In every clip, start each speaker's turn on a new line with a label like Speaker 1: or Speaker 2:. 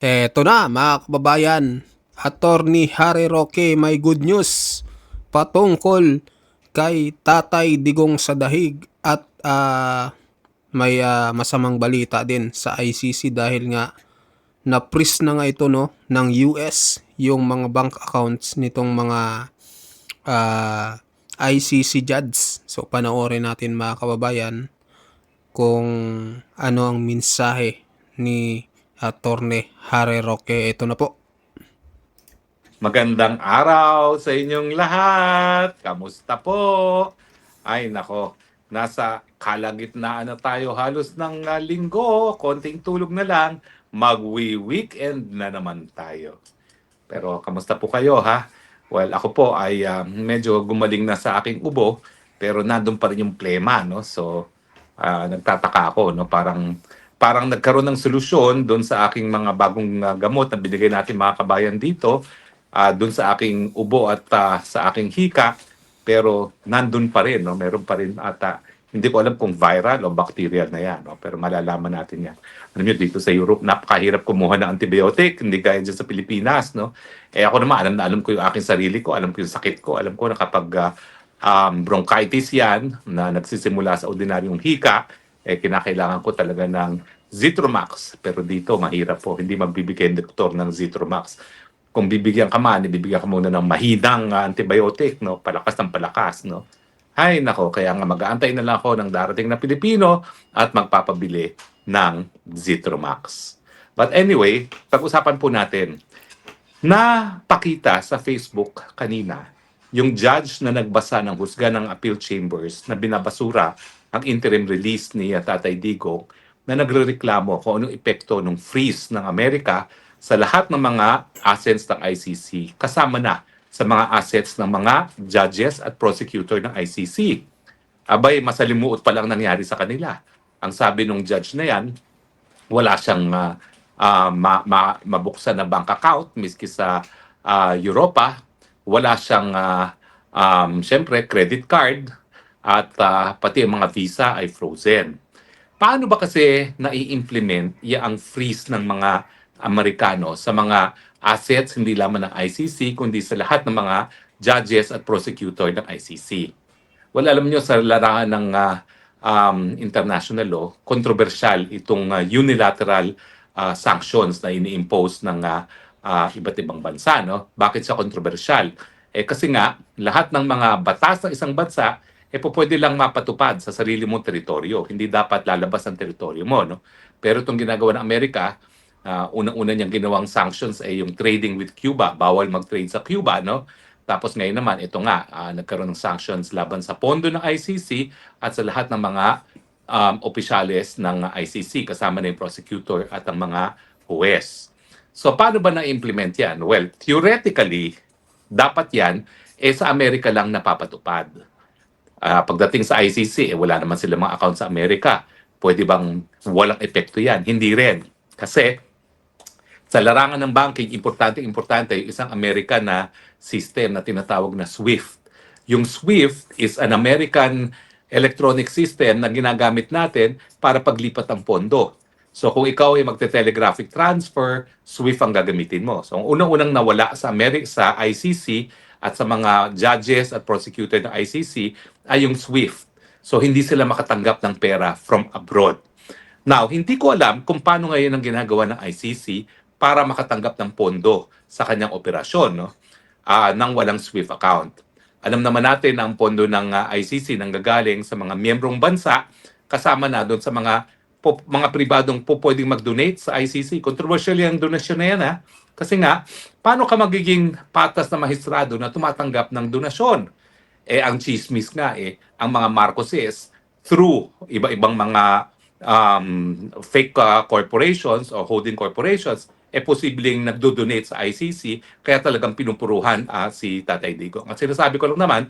Speaker 1: Eto na mga kababayan, Attorney Harry Roque may good news patungkol kay Tatay Digong sa Dahig at may masamang balita din sa ICC dahil nga na-freeze na nga ito no ng US yung mga bank accounts nitong mga ICC judges. So panoorin natin mga kababayan kung ano ang mensahe ni Attorney Harry Roque. Ito na po.
Speaker 2: Magandang araw sa inyong lahat. Kamusta po? Ay nako, nasa kalagitnaan na tayo halos ng linggo. Konting tulog na lang. Magwi-weekend na naman tayo. Pero kamusta po kayo ha? Well, ako po ay medyo gumaling na sa aking ubo, pero nandun pa rin yung plema, no? So, nagtataka ako, no? Parang nagkaroon ng solusyon doon sa aking mga bagong gamot na binigay natin mga kabayan dito, doon sa aking ubo at sa aking hika, pero nandun pa rin, no? Meron pa rin ata. Hindi ko alam kung viral o bacterial na yan, no? Pero malalaman natin yan. Alam niyo, dito sa Europe, napakahirap kumuha ng antibiotic, hindi gaya dyan sa Pilipinas, no? Eh ako naman, alam na alam ko yung aking sarili ko, alam ko yung sakit ko, alam ko na kapag bronchitis yan, na nagsisimula sa ordinaryong hika, eh kinakailangan ko talaga ng Zithromax. Pero dito, mahirap po, hindi magbibigay ng doktor ng Zithromax. Kung bibigyan ka man, ibibigyan ka muna ng mahinang antibiotic, no? Palakas ng palakas, no? Ay, nako, kaya nga mag-aantay na lang ako ng darating na Pilipino at magpapabili ng Zithromax. But anyway, pag-usapan po natin, napakita sa Facebook kanina yung judge na nagbasa ng husga ng appeal chambers na binabasura ang interim release ni Tatay Digong na nagrereklamo kung anong epekto ng freeze ng Amerika sa lahat ng mga assets ng ICC, kasama na sa mga assets ng mga judges at prosecutor ng ICC. Abay, masalimuot pa lang nangyari sa kanila. Ang sabi ng judge na yan, wala siyang mabuksan na bank account miski sa Europa. Wala siyang, syempre, credit card at pati ang mga visa ay frozen. Paano ba kasi nai-implement ang freeze ng mga Amerikano sa mga assets hindi lamang ng ICC kundi sa lahat ng mga judges at prosecutor ng ICC? Well, alam niyo sa larangan ng international law, kontrobersyal itong unilateral sanctions na ini-impose ng iba't ibang bansa. No? Bakit siya kontrobersyal? Eh kasi nga, lahat ng mga batas ng isang bansa pwede lang mapatupad sa sarili mong teritoryo. Hindi dapat lalabas ang teritoryo mo. No? Pero itong ginagawa ng Amerika, unang-una niyang ginawang sanctions ay yung trading with Cuba. Bawal mag-trade sa Cuba. No? Tapos ngayon naman, ito nga, nagkaroon ng sanctions laban sa pondo ng ICC at sa lahat ng mga opisyales ng ICC, kasama na yung prosecutor at ang mga huwes. So paano ba na-implement yan? Well, theoretically, dapat yan sa Amerika lang napapatupad. Pagdating sa ICC, wala naman sila mga account sa Amerika. Pwede bang walang epekto yan? Hindi rin. Kasi sa larangan ng banking, importante yung isang American na system na tinatawag na SWIFT. Yung SWIFT is an American electronic system na ginagamit natin para paglipat ng pondo. So kung ikaw ay magte-telegraphic transfer, SWIFT ang gagamitin mo. So ang unang-unang nawala sa sa ICC at sa mga judges at prosecutor ng ICC ay yung SWIFT. So hindi sila makatanggap ng pera from abroad. Now, hindi ko alam kung paano ngayon ang ginagawa ng ICC para makatanggap ng pondo sa kanyang operasyon, no? Nang walang SWIFT account. Alam naman natin na ang pondo ng ICC nanggagaling sa mga miyembrong bansa, kasama na doon sa mga pribadong pwedeng mag-donate sa ICC. Controversial yung donasyon na yan, ha? Kasi nga, paano ka magiging patas na mahistrado na tumatanggap ng donasyon? Ang chismis nga, ang mga Marcoses, through iba-ibang mga fake corporations o holding corporations, posibleng nagdo-donate sa ICC, kaya talagang pinupuruhan si Tatay Digong. At sinasabi ko lang naman,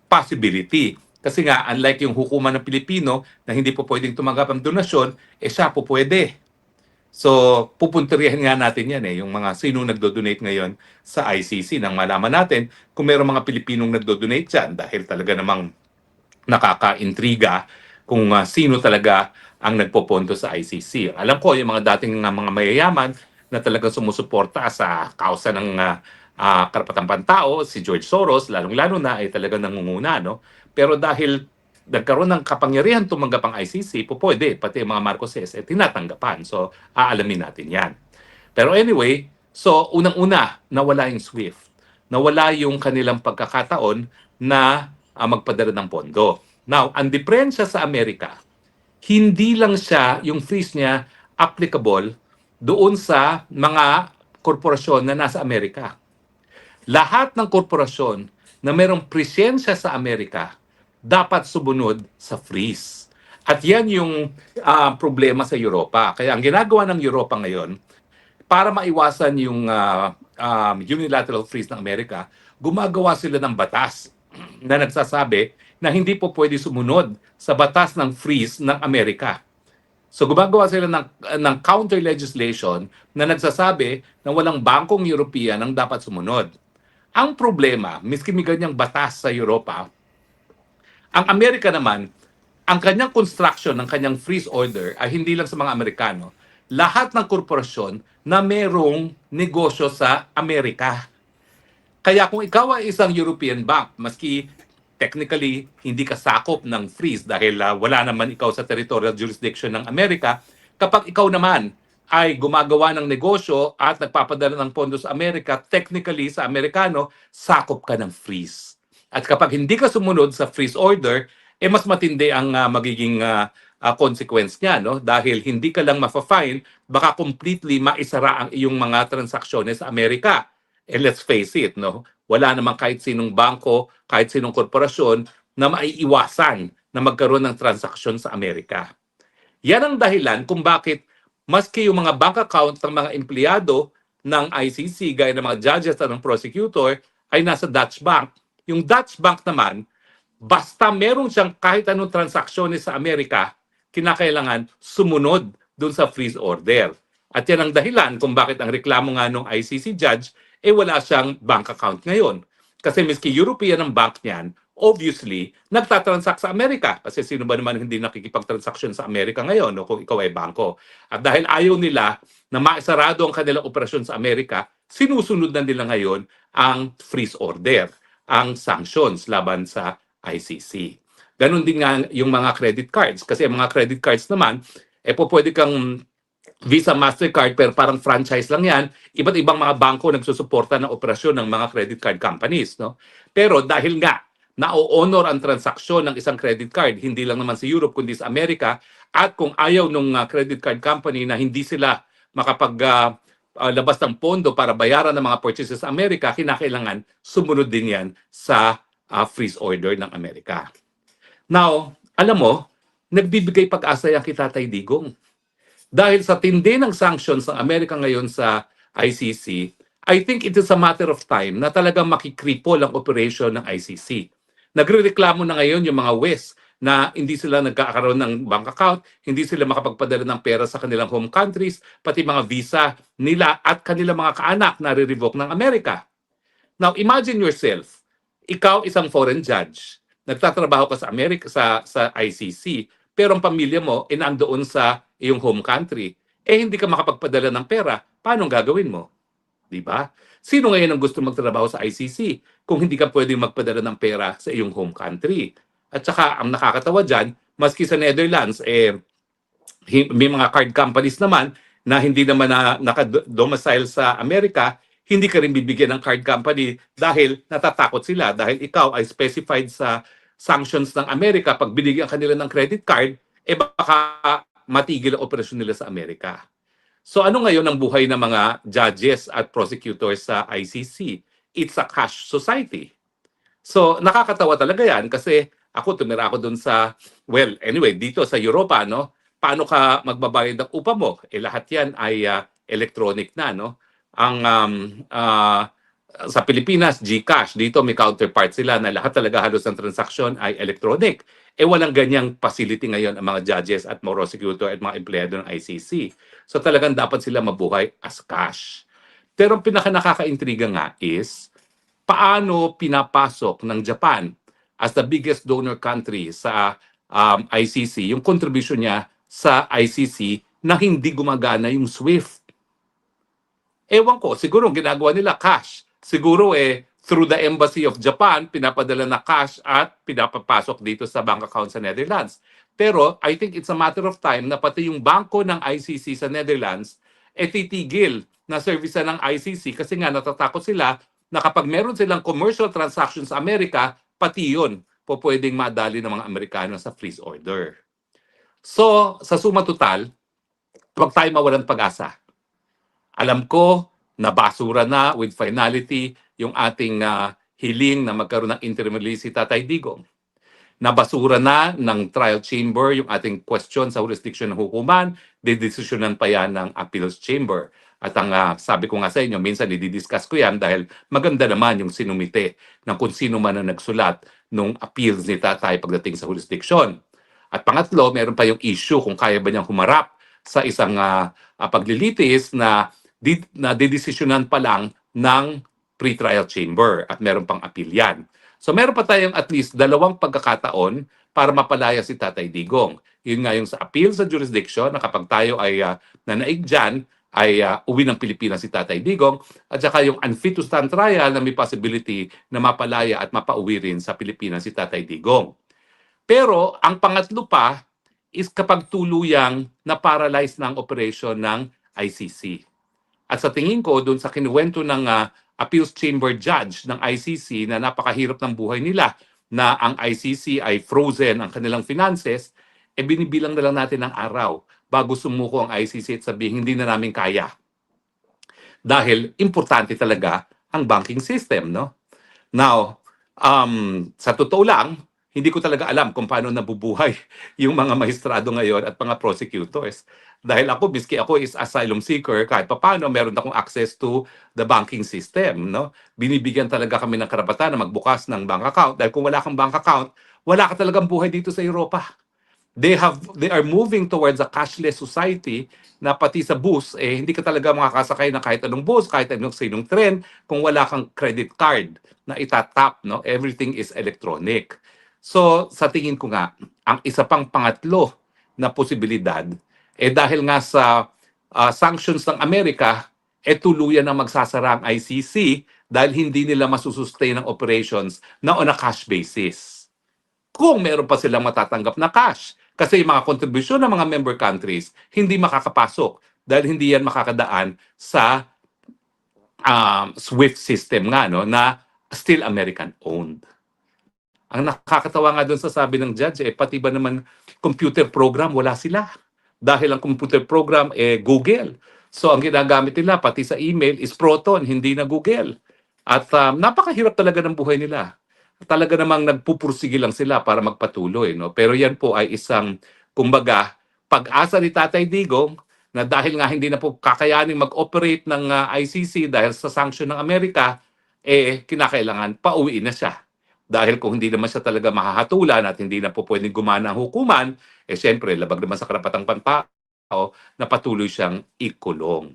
Speaker 2: possibility. Kasi nga, unlike yung hukuman ng Pilipino na hindi po pwedeng tumanggap ng donasyon, siya po pwede. So, pupunterihin nga natin yan yung mga sino nagdo-donate ngayon sa ICC nang malaman natin kung mayroong mga Pilipinong nagdo-donate dyan dahil talaga namang nakaka-intriga kung sino talaga ang nagpoponto sa ICC. Alam ko yung mga dating mga mayayaman na talagang sumusuporta sa kausa ng karapatang pantao, si George Soros, lalong-lalo na ay talagang nangunguna, no? Pero dahil nagkaroon ng kapangyarihan tumanggap ang ICC, pwede, pati ang mga Marcoses, tinatanggapan. So, aalamin natin yan. Pero anyway, so unang-una, nawala yung SWIFT. Nawala yung kanilang pagkakataon na magpadala ng pondo. Now, ang diferensya sa Amerika, hindi lang siya, yung freeze niya, applicable doon sa mga korporasyon na nasa Amerika. Lahat ng korporasyon na mayroong presensya sa Amerika dapat sumunod sa freeze. At yan yung problema sa Europa. Kaya ang ginagawa ng Europa ngayon, para maiwasan yung unilateral freeze ng Amerika, gumagawa sila ng batas na nagsasabi na hindi po pwede sumunod sa batas ng freeze ng Amerika. So gumagawa sila ng counter legislation na nagsasabi na walang bangkong European ang dapat sumunod. Ang problema, miski may ganyang batas sa Europa, ang Amerika naman, ang kanyang construction ng kanyang freeze order ay hindi lang sa mga Amerikano. Lahat ng korporasyon na merong negosyo sa Amerika. Kaya kung ikaw ay isang European bank, maski technically hindi ka sakop ng freeze dahil wala naman ikaw sa territorial jurisdiction ng Amerika, kapag ikaw naman ay gumagawa ng negosyo at nagpapadala ng pondo sa Amerika, technically sa Amerikano, sakop ka ng freeze. At kapag hindi ka sumunod sa freeze order, mas matindi ang magiging consequence niya, no? Dahil hindi ka lang ma-fine, baka completely maisara ang iyong mga transaksyones sa Amerika. And let's face it, no? Wala namang kahit sinong bangko, kahit sinong korporasyon na maiiwasan na magkaroon ng transaksyon sa Amerika. Yan ang dahilan kung bakit maski yung mga bank account ng mga empleyado ng ICC, gaya ng mga judges at ng prosecutor, ay nasa Dutch Bank. Yung Dutch Bank naman, basta meron siyang kahit anong transaksyones sa Amerika, kinakailangan sumunod dun sa freeze order. At yan ang dahilan kung bakit ang reklamo nga ng ICC judge, wala siyang bank account ngayon. Kasi miski European ang bank niyan, obviously, nagtatransact sa Amerika. Kasi sino ba naman hindi nakikipagtransaksyon sa Amerika ngayon, no, kung ikaw ay bangko. At dahil ayaw nila na maisarado ang kanilang operasyon sa Amerika, sinusunod na nila ngayon ang freeze order, ang sanctions laban sa ICC. Ganon din nga yung mga credit cards. Kasi ang mga credit cards naman, pwede kang Visa, Mastercard, pero parang franchise lang yan. Iba't ibang mga bangko nagsusuporta ng operasyon ng mga credit card companies. No? Pero dahil nga, na-honor ang transaksyon ng isang credit card, hindi lang naman sa Europe, kundi sa Amerika, at kung ayaw ng credit card company na hindi sila labas ng pondo para bayaran ng mga purchases sa Amerika, kinakailangan sumunod din yan sa freeze order ng Amerika. Now, alam mo, nagbibigay pag-asa yan kay Tatay Digong. Dahil sa tindi ng sanctions ng Amerika ngayon sa ICC, I think it is a matter of time na talagang makikripol ang operation ng ICC. Nagrereklamo na ngayon yung mga West na hindi sila nagkakaroon ng bank account, hindi sila makapagpadala ng pera sa kanilang home countries, pati mga visa nila at kanilang mga kaanak na re-revoke ng Amerika. Now, imagine yourself, ikaw isang foreign judge, nagtatrabaho ka sa Amerika, sa ICC, pero ang pamilya mo nandoon sa iyong home country, hindi ka makapagpadala ng pera, paano gagawin mo? Di ba? Sino ngayon ang gusto magtrabaho sa ICC kung hindi ka pwedeng magpadala ng pera sa iyong home country? At saka, ang nakakatawa dyan, maski sa Netherlands, may mga card companies naman na hindi naman naka-domicile sa Amerika, hindi ka rin bibigyan ng card company dahil natatakot sila dahil ikaw ay specified sa sanctions ng Amerika. Pag binigyan kanila ng credit card, baka matigil ang operasyon nila sa Amerika. So ano ngayon ang buhay ng mga judges at prosecutors sa ICC? It's a cash society. So nakakatawa talaga yan kasi tumira ako dun sa, well, anyway, dito sa Europa, no? Paano ka magbabayad ng upa mo? Lahat yan ay electronic na, no? Sa Pilipinas, GCash. Dito may counterpart sila na lahat talaga halos ng transaksyon ay electronic. Walang ganyang facility ngayon ang mga judges at mga prosecutor at mga empleyado ng ICC. So talagang dapat sila mabuhay as cash. Pero ang pinaka-nakakaintriga nga is, paano pinapasok ng Japan as the biggest donor country sa ICC, yung contribution niya sa ICC na hindi gumagana yung SWIFT. Ewan ko, siguro ang ginagawa nila cash. Siguro through the Embassy of Japan, pinapadala na cash at pinapapasok dito sa bank account sa Netherlands. Pero I think it's a matter of time na pati yung bangko ng ICC sa Netherlands titigil na servicean ng ICC kasi nga natatakot sila na kapag meron silang commercial transactions sa Amerika, pati yun po pwedeng madali ng mga Amerikano sa freeze order. So, sa suma total, huwag tayo mawalan pag-asa. Alam ko na basura na with finality yung ating hiling na magkaroon ng interim release si Tatay Digong. Nabasura na ng trial chamber yung ating question sa jurisdiction ng hukuman, didesisyonan pa yan ng appeals chamber. At ang sabi ko nga sa inyo, minsan i-discuss ko yan dahil maganda naman yung sinumite ng kung sino man ang nagsulat nung appeals ni Tatay pagdating sa jurisdiction. At pangatlo, meron pa yung issue kung kaya ba niyang humarap sa isang paglilitis na didesisyonan pa lang ng pre-trial chamber at meron pang appeal yan. So meron pa tayong at least 2 pagkakataon para mapalaya si Tatay Digong. Yun nga yung sa appeal sa jurisdiction na kapag tayo ay nanaig dyan, ay uwi ng Pilipinas si Tatay Digong at saka yung unfit to stand trial na may possibility na mapalaya at mapauwi rin sa Pilipinas si Tatay Digong. Pero ang pangatlo pa is kapag tuluyang na-paralyze ng operation ng ICC. At sa tingin ko, doon sa kinuwento ng appeals chamber judge ng ICC na napakahirap ng buhay nila, na ang ICC ay frozen ang kanilang finances, binibilang na lang natin ng araw bago sumuko ang ICC at sabihin, hindi na namin kaya. Dahil importante talaga ang banking system, no? Now, sa totoo lang, hindi ko talaga alam kung paano nabubuhay yung mga maestrado ngayon at mga prosecutors. Dahil ako, miski ako is asylum seeker, kahit paano meron akong access to the banking system. No? Binibigyan talaga kami ng karapatan na magbukas ng bank account. Dahil kung wala kang bank account, wala ka talagang buhay dito sa Europa. They are moving towards a cashless society na pati sa bus, hindi ka talaga makakasakay na kahit anong bus, kahit anong sinong tren, kung wala kang credit card na itatap. No? Everything is electronic. So, sa tingin ko nga, ang isa pang pangatlo na posibilidad, dahil nga sa sanctions ng Amerika, tuluyan na magsasara ang ICC dahil hindi nila masusustain ang operations na on a cash basis. Kung meron pa silang matatanggap na cash. Kasi yung mga kontribusyon ng mga member countries, hindi makakapasok dahil hindi yan makakadaan sa SWIFT system nga, no, na still American-owned. Ang nakakatawa nga doon sa sabi ng judge, pati ba naman computer program, wala sila. Dahil ang computer program, Google. So ang ginagamit nila, pati sa email, is Proton, hindi na Google. At napakahirap talaga ng buhay nila. Talaga namang nagpupursige lang sila para magpatuloy. No? Pero yan po ay isang, kumbaga, pag-asa ni Tatay Digong na dahil nga hindi na po kakayaning mag-operate ng ICC dahil sa sanction ng Amerika, kinakailangan pauwiin na siya. Dahil kung hindi naman siya talaga mahahatulan at hindi na po pwedeng gumana ang hukuman, siyempre, labag naman sa karapatang pantao na patuloy siyang ikulong.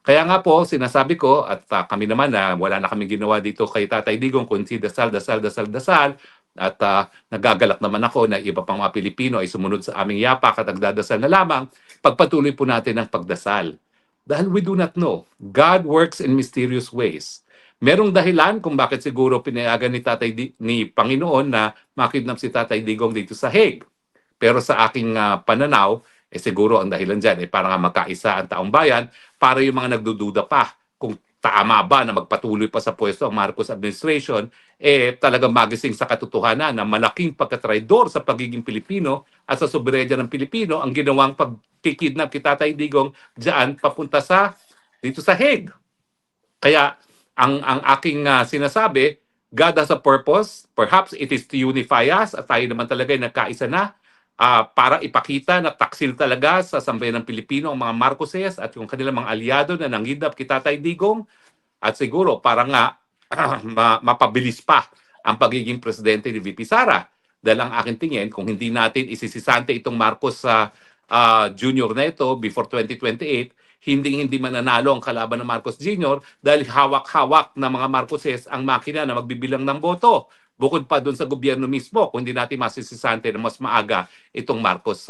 Speaker 2: Kaya nga po, sinasabi ko, at kami naman na wala na kaming ginawa dito kay Tatay Digong, kundi dasal, at nagagalak naman ako na iba pang mga Pilipino ay sumunod sa aming yapak at nagdadasal na lamang, pagpatuloy po natin ang pagdasal. Dahil we do not know. God works in mysterious ways. Merong dahilan kung bakit siguro pinayagan ni Panginoon na makidnap si Tatay Digong dito sa Hague. Pero sa aking pananaw, siguro ang dahilan dyan para nga magkaisa ang taong bayan, para yung mga nagdududa pa kung tama ba na magpatuloy pa sa pwesto ang Marcos administration, talagang magising sa katotohanan na malaking pagkatraidor sa pagiging Pilipino at sa soberenya ng Pilipino ang ginawang pagkikidnap kay Tatay Digong dyan papunta dito sa Hague. Kaya ang aking sinasabi, God has a purpose. Perhaps it is to unify us at tayo naman talaga ay nagkaisa na para ipakita na taksil talaga sa sambayan ng Pilipino ang mga Marcoses at yung kanilang mga aliado na nanghidap kay Tatay Digong at siguro para nga mapabilis pa ang pagiging presidente ni VP Sara. Dahil ang aking tingin, kung hindi natin isisisante itong Marcos Jr. na ito before 2028, hindi mananalo ang kalaban ng Marcos Jr. dahil hawak-hawak ng mga Marcoses ang makina na magbibilang ng boto. Bukod pa doon sa gobyerno mismo, kung hindi natin masisisante na mas maaga itong Marcos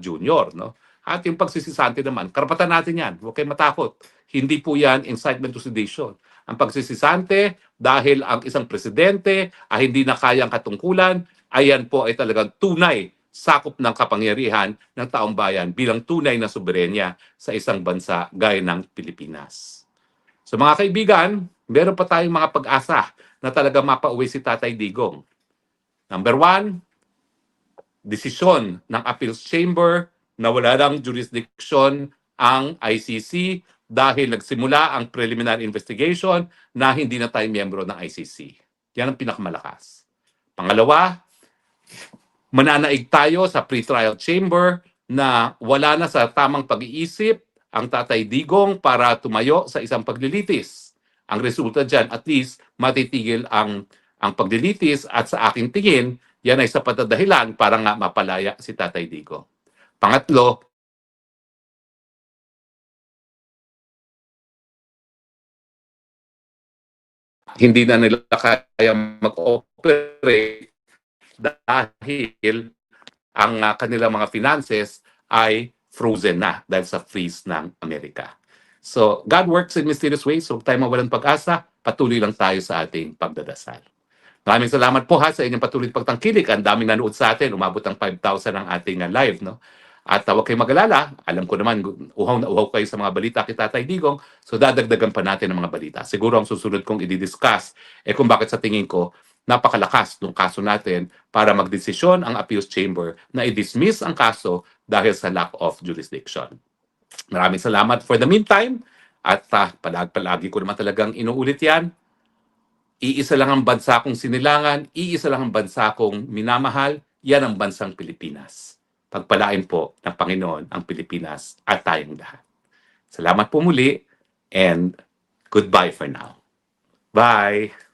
Speaker 2: Jr. No? At yung pagsisisante naman, karapatan natin yan. Huwag kayong matakot. Hindi po yan incitement to sedition. Ang pagsisisante, dahil ang isang presidente ay hindi na kayang katungkulan, ayan po ay talagang tunay sakop ng kapangyarihan ng taong bayan bilang tunay na soberenya sa isang bansa gaya ng Pilipinas. So mga kaibigan, meron pa tayong mga pag-asa na talaga mapauwi si Tatay Digong. Number one, desisyon ng Appeals Chamber na wala lang jurisdiction ang ICC dahil nagsimula ang preliminary investigation na hindi na tayo miyembro ng ICC. Yan ang pinakamalakas. Pangalawa, mananaig tayo sa pre-trial chamber na wala na sa tamang pag-iisip ang Tatay Digong para tumayo sa isang paglilitis. Ang resulta dyan, at least, matitigil ang paglilitis at sa aking tingin, yan ay sapat na dahilan para nga mapalaya si Tatay Digong. Pangatlo, hindi na nila kaya mag-operate dahil ang kanilang mga finances ay frozen na dahil sa freeze ng Amerika. So, God works in mysterious ways. So, tayo mawalan pag-asa, patuloy lang tayo sa ating pagdadasal. Maraming salamat po sa inyong patuloy pagtangkilik. Ang daming nanood sa atin. Umabot ng 5,000 ang ating live. No? At huwag kayong mag-alala. Alam ko naman, uhaw na uhaw kayo sa mga balita kay Tatay Digong. So dadagdagan pa natin ang mga balita. Siguro ang susunod kong i-discuss kung bakit sa tingin ko napakalakas ng kaso natin para magdesisyon ang appeals chamber na i-dismiss ang kaso dahil sa lack of jurisdiction. Maraming salamat for the meantime. At palagi ko naman talagang inuulit yan. Iisa lang ang bansa kong sinilangan, iisa lang ang bansa kong minamahal, yan ang bansang Pilipinas. Pagpalain po ng Panginoon ang Pilipinas at tayong lahat. Salamat po muli and goodbye for now. Bye!